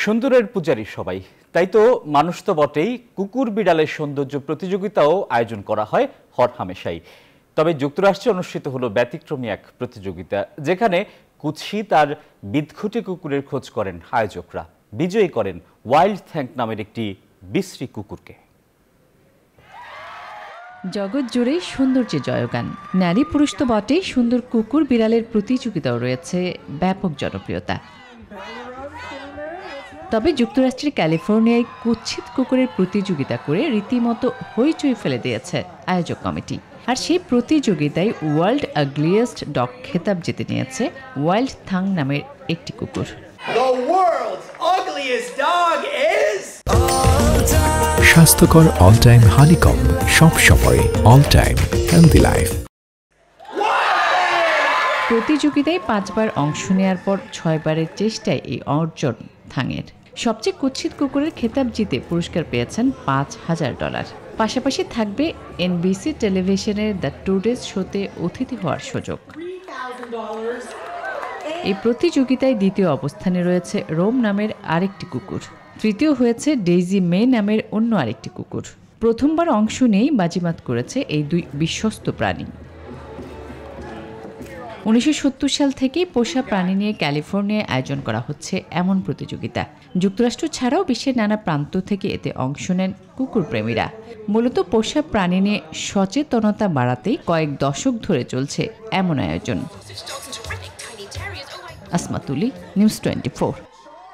সুন্দরের পূজারী সবাই, তাই তো মানুষ তো বটেই, কুকুর বিড়ালের সৌন্দর্য প্রতিযোগিতাও আয়োজন করা হয় হরহামেশাই। তবে যুক্তরাষ্ট্রে অনুষ্ঠিত হলো ব্যতিক্রমী এক প্রতিযোগিতা, যেখানে কুৎসিত আর বিদঘুটে কুকুরের খোঁজ করেন আয়োজকরা। বিজয়ী করেন ওয়াইল্ড থ্যাঙ্ক নামের একটি বিশ্রী কুকুরকে। জগৎ জুড়ে সৌন্দর্যের জয়গান। নারী পুরুষ তো বটেই, সুন্দর কুকুর বিড়ালের প্রতিযোগিতাও রয়েছে ব্যাপক জনপ্রিয়তা। তবে যুক্তরাষ্ট্রের ক্যালিফোর্নিয়ায় কুৎসিত কুকুরের প্রতিযোগিতা করে রীতিমতো হইচই ফেলে দিয়েছে আয়োজক কমিটি। আর সেই প্রতিযোগিতায় ওয়ার্ল্ড আগলিয়েস্ট ডগ খেতাব জিতে নিয়েছে ওয়াইল্ড থ্যাঙ্ক নামের একটি কুকুর। স্বাস্থ্যকর অল টাইম হানিকম, সব সময় অল টাইম হেলদি লাইফ। প্রতিযোগিতায় 5 বার অংশ নেওয়ার পর 6 বারের চেষ্টায় এই অর্জন থ্যাংয়ের। সবচেয়ে কুৎসিত কুকুরের খেতাব জিতে পুরস্কার পেয়েছেন $5,000। পাশাপাশি থাকবে এনবিসি টেলিভিশনের দ্য টুডেজ শোতে অতিথি হওয়ার সুযোগ। এই প্রতিযোগিতায় দ্বিতীয় অবস্থানে রয়েছে রোম নামের আরেকটি কুকুর। তৃতীয় হয়েছে ডেইজি মে নামের অন্য আরেকটি কুকুর। প্রথমবার অংশ নিয়েই বাজিমাত করেছে এই দুই বিশ্বস্ত প্রাণী। 1970 সাল থেকেই পোষা প্রাণী নিয়ে ক্যালিফোর্নিয়ায় আয়োজন করা হচ্ছে এমন প্রতিযোগিতা। যুক্তরাষ্ট্র ছাড়াও বিশ্বের নানা প্রান্ত থেকে এতে অংশ নেন কুকুর প্রেমীরা। মূলত পোষা প্রাণী নিয়ে সচেতনতা বাড়াতেই কয়েক দশক ধরে চলছে এমন আয়োজন। আসমা তুলি, নিউজ 24।